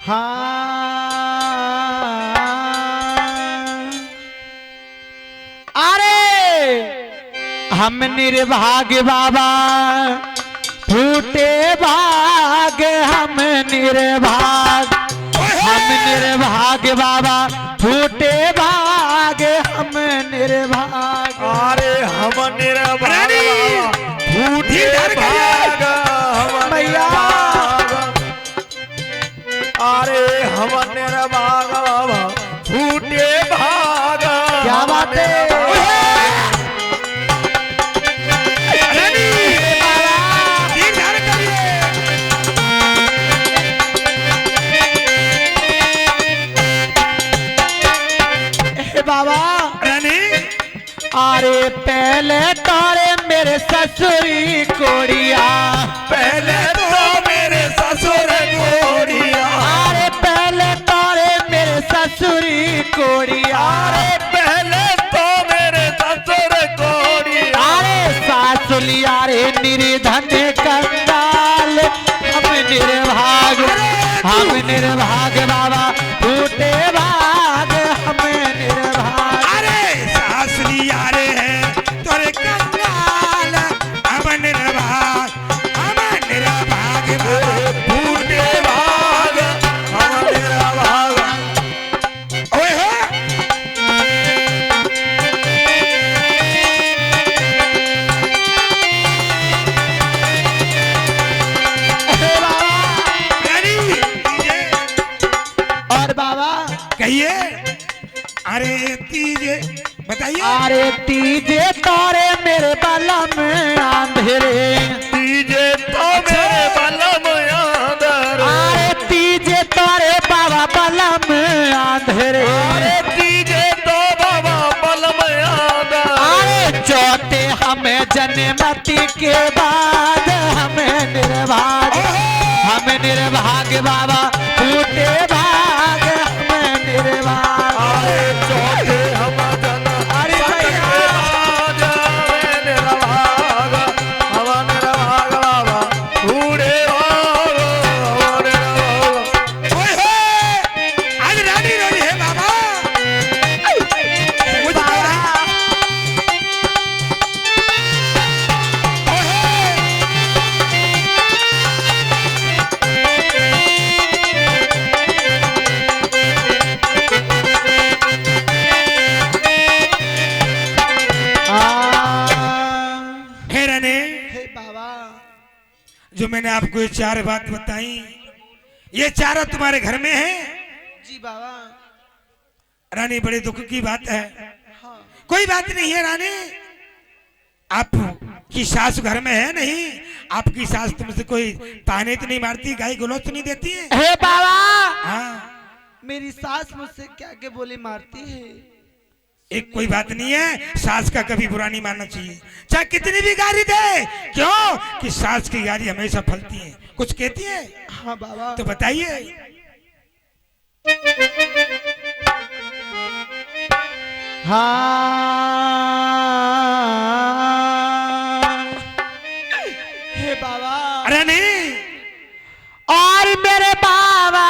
हाँ अरे हम निर्भाग्य बाबा फूटे भाग हम निर्भाग्य बाबा फूटे भाग हम निर्भाग्य। अरे हम निर्भाग्य फूटे भाग हम भैया अरे हम निर्भाग्य फूटे भाग। क्या बात है बाबा रानी। अरे पहले तोरे मेरे ससुरी कोड़िया पहले तो मेरे ससुर कोड़िया अरे पहले तोरे मेरे ससुरी कोड़िया अरे पहले तो मेरे ससुर कोड़िया अरे सासुलिया रे निर्धन कंगाल हम निर्भाग बाबा फूटे भाग हम निर्भाग। अरे सास लिया रे है तोरे कंगाल हम निर्भाग फूटे भाग हम निर्भाग। ओए हो रानी और बाबा कहिए। अरे तीजे बताइए। अरे तीजे तारे मेरे बलम अंधेरे तीजे तो मेरे बलम अंदर अरे तीजे तारे बाबा बलम अंधेरे अरे तीजे तो बाबा बलम अंदर अरे चौथे हमें जन्मति के बाद हमें निर्भाग बाबा फूटे भाग हमें निर्भाग। अरे चौथे हम जन अरे भैया निर्भाग हम निर्भाग बाबा फूटे भाग हम निर्भाग। ओए होए आज रानी रोनी है बाबा मुझ पर बाबा जो मैंने आपको ये चार बात बताई ये चारों तुम्हारे घर में है। जी बाबा रानी बड़े दुख की बात है। हाँ कोई बात नहीं है रानी आपकी सास घर में है नहीं। आपकी सास तुमसे कोई ताने तो नहीं मारती गाली गलौज तो नहीं देती है। हे बाबा हाँ मेरी सास मुझसे क्या के बोली मारती है। एक कोई बात नहीं है। सास का कभी बुरा नहीं मानना चाहिए चाहे कितनी भी गाली दे। क्यों कि सास की गाली हमेशा फलती है। कुछ कहती है हाँ बाबा तो बताइए। हाँ हे बाबा अरे नहीं और मेरे बाबा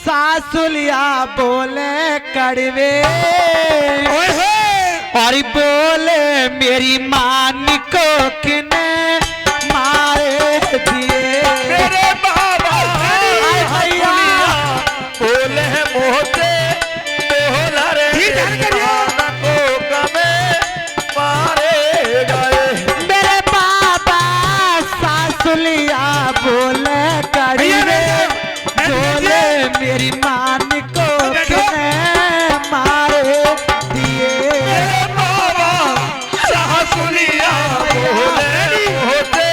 सासुलिया बोले कड़वे ओए होए और बोले मेरी मान को किने मारे दिए। मेरे बाबा आय भैया बोले मोहते बोला रे को कमे मारे गए। मेरे बाबा सासुलिया बोले कड़वे बोले मेरी मान को किने मारे दिए। मेरे बाबा सासुलिया बोले मोहते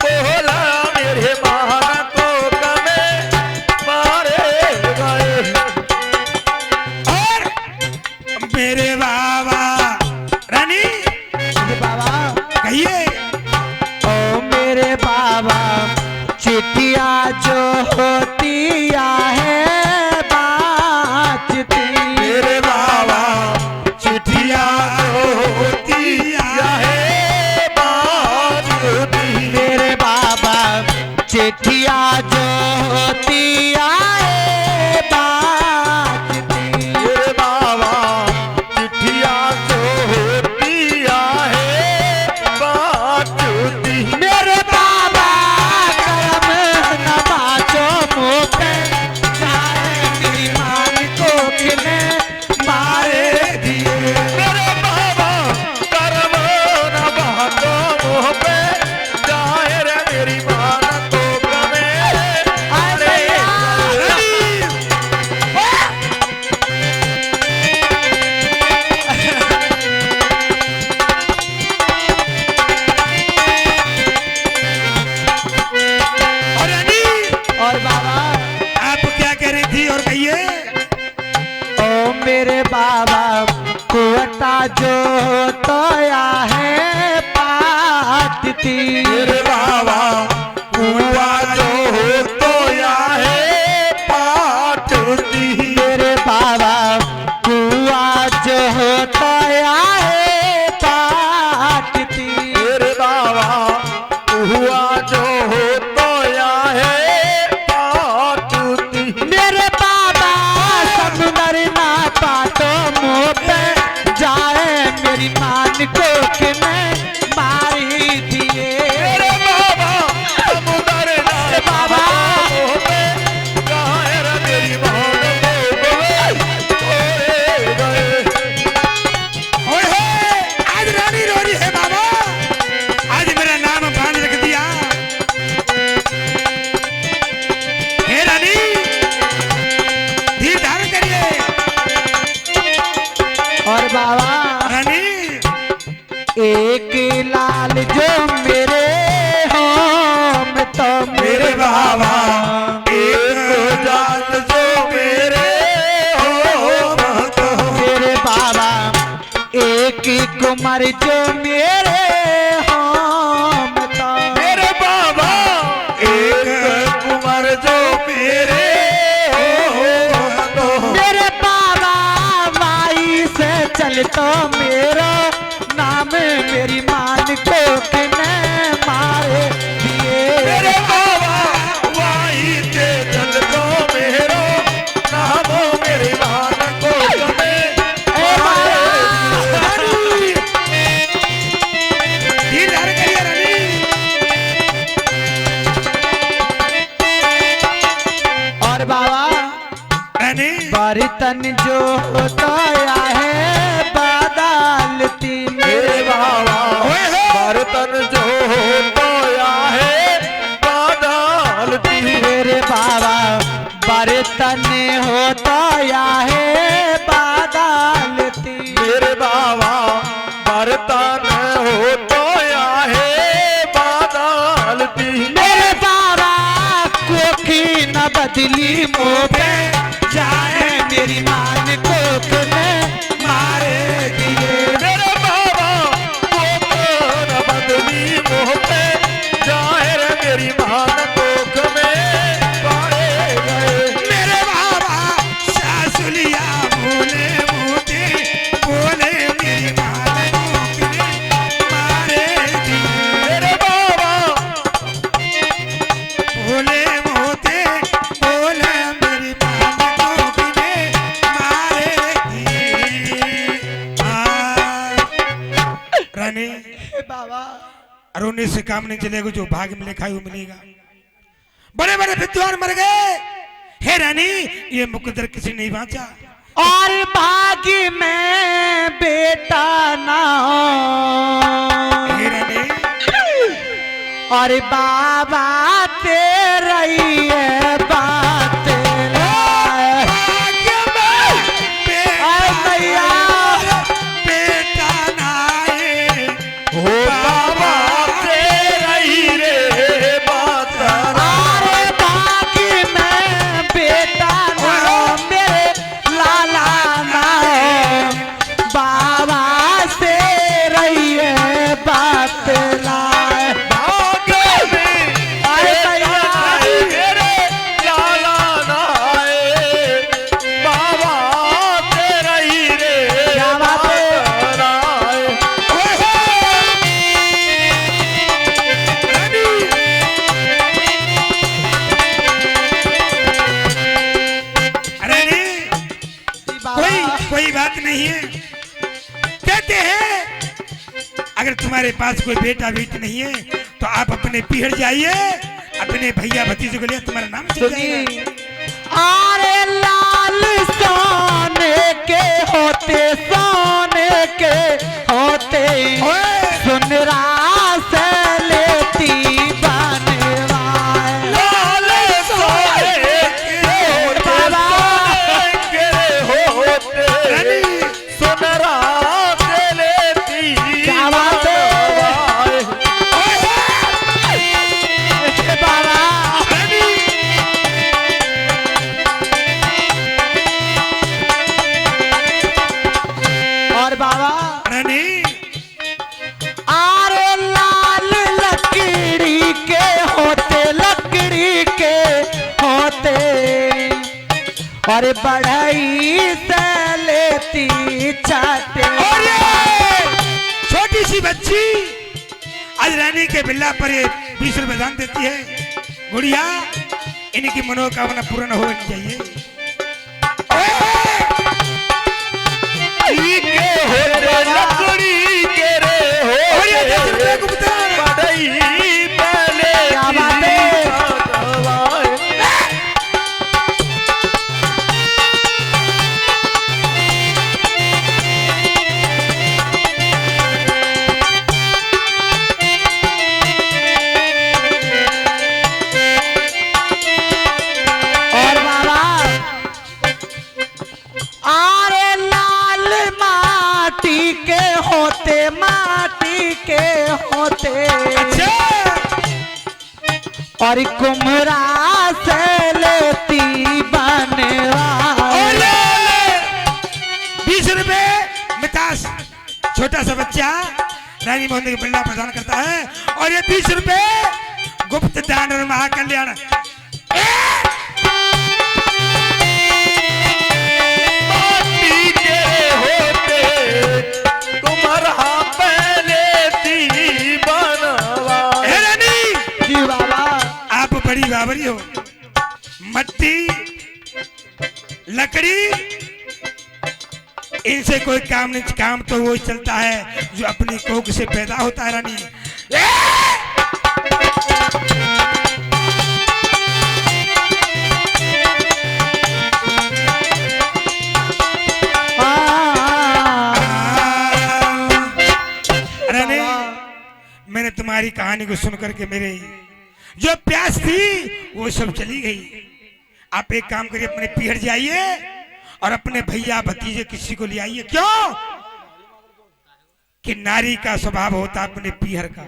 बोला मेरे मान को कमे मारे गए। और मेरे बाबा रानी बाबा कहिए। ओ मेरे बाबा चिट्ठिया जो होतिया है बाचती। मेरे बाबा चिट्ठिया होती है बात होती। मेरे बाबा चिट्ठिया ज्योति आए बाजती। मेरे बाबा चिट्ठिया ज्योतिया है बाजती। मेरे बाबा करम न बाचो मुँह पे जाए मेरी मान को किने मारे दिए। मेरे बाबा करम न बहातो मुँह पे जाए रे मेरी मान को कमे। अरे और बाबा आप क्या कह रही थी और कहिए। ओ मेरे बाबा कुआटा जो तोया है पाटती। मेरे बाबा कुआ जो तो या है पाटती। मेरे बाबा कुआ जो तोया है पाटती। मेरे बाबा कुआ जो तो या है पाटती। मेरे बाबा समुंदर ना पाटो मुँह पे जाए मेरी मान को किने मारी दिए। मेरे बाबा समुद्र ना बाबा मुँह पे जाए रे मेरी मान को कमे। गए ओए होए, आज रानी रो रही है बाबा। आज मेरा नाम बांध रख दिया। हे रानी धीर धारण करिए। और बाबा रानी एक लाल जो मेरे होम तो मेरे बाबा एक जान जो मेरे हो तो। मेरे बाबा एक कुमार जो मेरे होम तो। मेरे बाबा एक कुंवर जो मेरे हो तो। मेरे बाबा माई से चल तो मेरा नाम मेरी मान को किने मारे दिए। मेरे बाबा वाही के चल तो मेरो नाम मेरी मान को कमे। ए बाबा रानी धीर धारण करिए रानी। और बाबा रानी बर्तन जो तोया है बदलती। मेरे बाबा बर्तन जो तो या है बदलती। मेरे बाबा बर्तन होता या है बदलती। मेरे बाबा बर्तन हो तो या है बदलती। मेरे बाबा कोकी न बदली मुँह पे जाए मेरी मान को किने मारे दिए। मेरे बाबा कोकन बदली मुँह पे जाहिर मेरी मान कोख में पाए गए। मेरे बाबा सासुलिया भूले मोती बोले मेरी मान कोख में मारे दिए। मेरे बाबा भोले मोते बोले मेरी मान कोख में मारे दिए। रानी बाबा रोने से काम नहीं चलेगा। जो भाग में लिखा है वो मिलेगा। बड़े बड़े विद्वान मर गए। हे रानी ये मुकद्दर किसी नहीं बांचा। और भाग्य में बेटा ना हो। हे रानी और बाबा तेरा ही है बात लाए। भाग्य में आए भैया बेटा नाए हो बाबा तेरा ही रे बात। अरे भाग्य में बेटा ना हो मेरे लाला ना हो। बाबा से रही है बात लाए। भाग्य में अरे भैया तुम्हारे पास कोई बेटा बेटी नहीं है तो आप अपने पीहर जाइए, अपने भैया भतीजे को लिए तुम्हारा नाम चल जाएगा। अरे लाल सोने के होते, सोने के होते, सुनरा से लेती बनवाए। लाल सोने के बाबा होते, सुनरा से लेती क्या बात है? बाबा और बाबा रानी आरे लाल लकड़ी के होते, लकड़ी के होते, और बढ़ई से लेती चाटे। छोटी सी बच्ची आज रानी के बिल्ला पर ये 20 रुपए दान देती है। गुड़िया इनकी मनोकामना पूर्ण होनी चाहिए। लकड़ी के रे हो क्या बात है? और बाबा आरे लाल माटी के होते, माटी के होते, अच्छा और कुम्हरा से लेती बनवा। 20 रुपए मितास छोटा सा बच्चा रानी मोहन के बिल्ला प्रदान करता है और ये 20 रुपए गुप्त दान और महाकल्याण। जी बाबा आप बड़ी बाबरी हो। मट्टी लकड़ी इनसे कोई काम नहीं, काम तो वो चलता है जो अपनी कोख से पैदा होता है। रानी रानी मैंने तुम्हारी कहानी को सुनकर के मेरे जो प्यास थी वो सब चली गई। आप एक काम करिए, अपने पीहर जाइए और अपने भैया भतीजे किसी को ले आइए। क्यों कि नारी का स्वभाव होता है अपने पीहर का।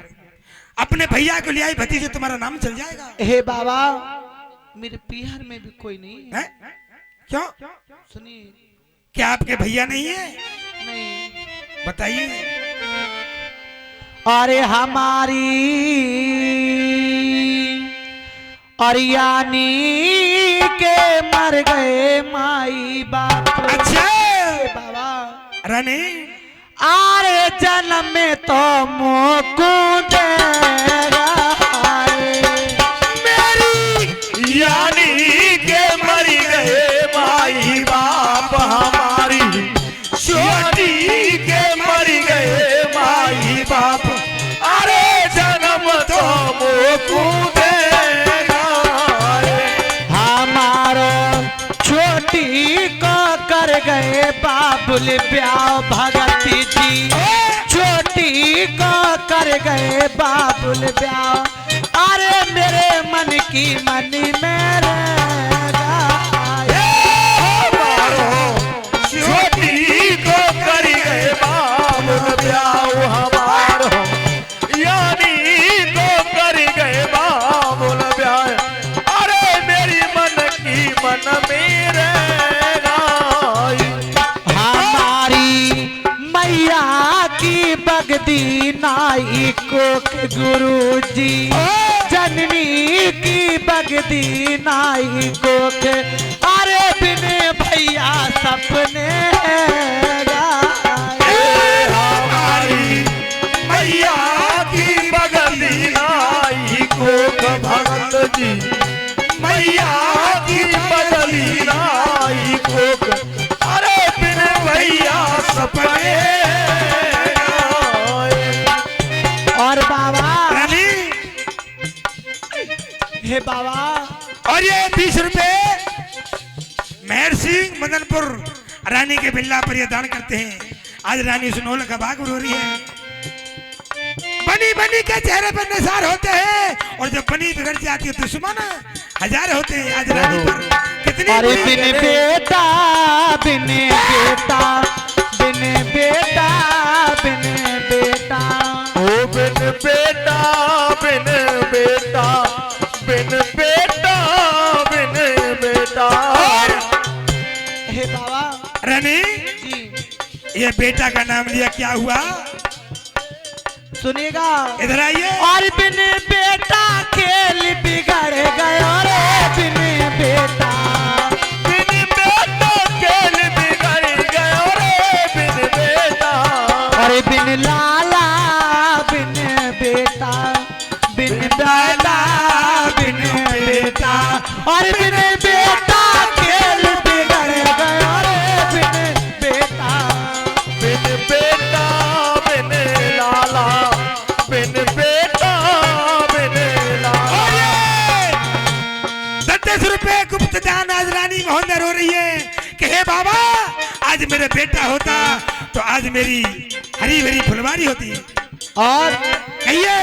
अपने भैया को ले आई भतीजे, तुम्हारा नाम चल जाएगा। हे बाबा मेरे पीहर में भी कोई नहीं है? क्यों? सुनिए। क्या आपके भैया नहीं है? नहीं बताइए। अरे हमारी अरियानी के मर गए माई बाप। अच्छा बाबा रानी आरे जन्म में तो मुकुंद मेरी यानी के मर गए माई बाप हमारी, छोटी के मर गए माई बाप। अरे जन्म तो मुकुंद हमारो छोटी को कर गए बाबुल ब्याह भगती जी, छोटी को कर गए बाबुल ब्याह। अरे मेरे मन की मनी मेरे छोटी को कर गए बाबुल ब्याह हमारो, यानी को कर गए बाबुल ब्याह। अरे मेरी मन की मन मेरे हमारी मैया की बगदी नाई को गुरु जी, जननी की बगदी नाई को अरे बिने भैया सपने हमारी मैया की बगली नाई को भगत जी, मैया की बगली नाई को। अरे बिन भैया सपने हे बाबा और ये 20 रुपए मेहर सिंह मदनपुर रानी के बिल्ला पर ये दान करते हैं। आज रानी सुनोल का बाग रो रही है। बनी बनी के चेहरे पर निसार होते हैं और जब बनी बिगड़ जाती है दुश्मन हजार होते हैं। आज रानी पर कितनी अरे बिन बेटा बिन बेटा बिन बेटा बिन बेटा ओ बिन बेटा बिन बेटा बिन बेटा बिन बेटा। हे बाबा रानी जी ये बेटा का नाम लिया, क्या हुआ? सुनिएगा। इधर आइए। और बिन बेटा खेल बिगड़ गया रे बिन बेटा बिन बेटा खेल बिगड़ गया रे बिन बेटा। और बिन लाला बिन बेटा बिन बेटा बिन बेटा और बिन बेटा खेल बिगड़ गया रे बिन बेटा। बिन बेटा बिन लाला बिन बेटा बिन लाला। 10 रुपए गुप्त दान आज रानी मोहन रो रही है कि हे बाबा आज मेरा बेटा होता तो आज मेरी हरी भरी फुलवारी होती। और कहिए।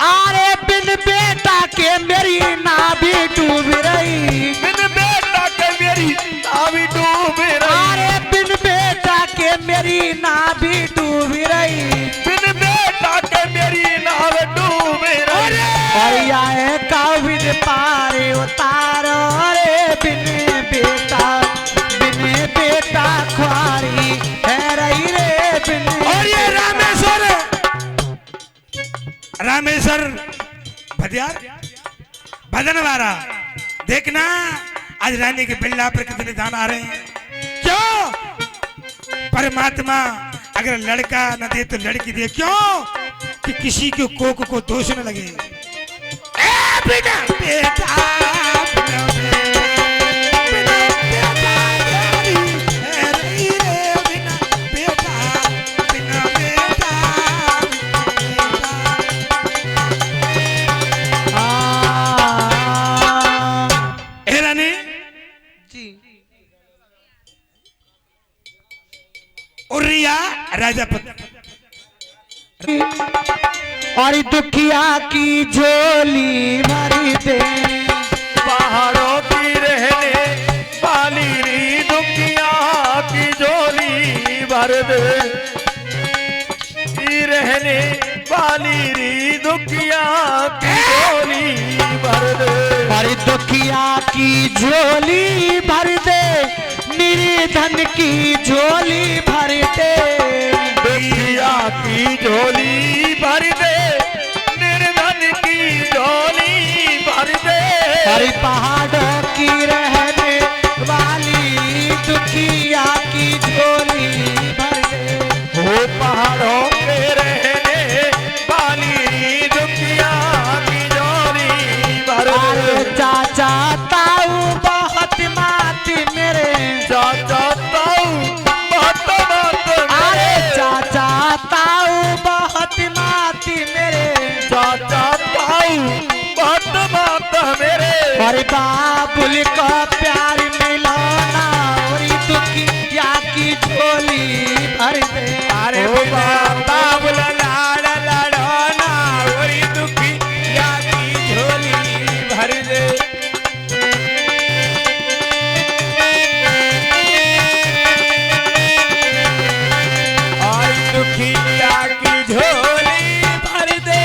अरे बिन बेटा के मेरी नाभि डूब रही। बिन बेटा के मेरी नाभि डूब रही। अरे बिन बेटा के मेरी नाभि डूब रही। बिन बेटा के मेरी नाव डूब रही। और आए काविद पार उतार रे बिन बेटा खुआरी है रही रे बिन। और ये रामेश्वर भदियार भदनवारा देखना आज रानी के बिल्ला पर कितने दान आ रहे हैं। क्यों? परमात्मा अगर लड़का न दे तो लड़की दे। क्यों? कि किसी के कोक को दोष न लगे। ए बेटा बेटा बिना बेटा यारी है रही रे बिना बेटा बिना बेटा। ए रानी जी उर्रिया राजापत और दुखिया की झोली भरी दे। पहाड़ों की रहने वाली री दुखिया की झोली भर दे। की रहने वाली री दुखिया की झोली भर दे। और दुखिया की झोली भर दे निर्धन की झोली भर दे। दुखिया की झोली भर दे निर्धन की झोली भर दे। हर पहाड़ों की रहने वाली दुखिया की झोली भर दे। वो पहाड़ों के रहने वाली दुखिया की झोली भर अरे दे। चाचा ताऊ बहुत माती मेरे। चाचा ताऊ बहुत बात अरे मेरे। चाचा ताऊ बहुत माती मेरे। चाचा ताऊ बहुत बात मेरे। और बाबुल को प्यार मिलाना और दुखिया की झोली भर दे। अरे बाबुल लाड़ लड़ाना और दुखिया की झोली भर दे। और दुखिया की झोली भर दे।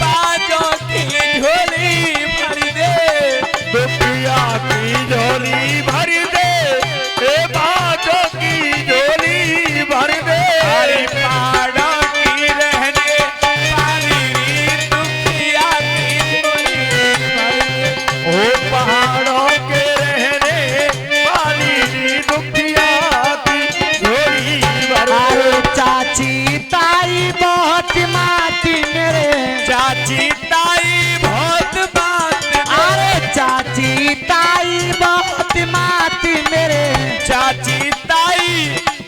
बाजों की झोली भर दे। दुखिया की झोली भर दे। ए बाजों की झोली भर दे। अरे पहाड़ों की रहने वाली दुखिया की झोली भर दे। ओ पहाड़ों के रहने वाली दुखिया की झोली भर दे। अरे चाची ताई बहुत माती मेरे। चाची ताई बहुत बात अरे चाची ताई बहुत माती मेरे। चाची ताई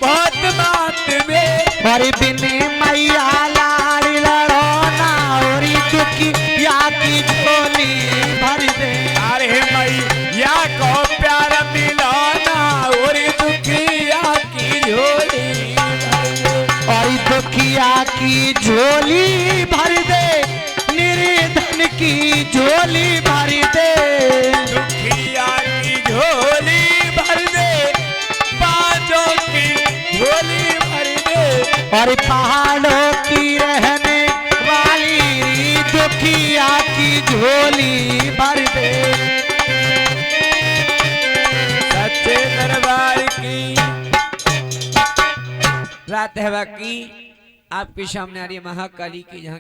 बहुत बात में। और बिन मैया लाड़ लड़ोना और दुखिया की झोली दुखिया की झोली भर दे, निर्धन की झोली भर दे। दुखिया की झोली भर दे, बाजों की झोली भर दे। और पहाड़ों की रहने वाली दुखिया की झोली भर दे। सच्चे दरबार की रात है बाकी आपके सामने आ रही है महाकाली की, जहाँ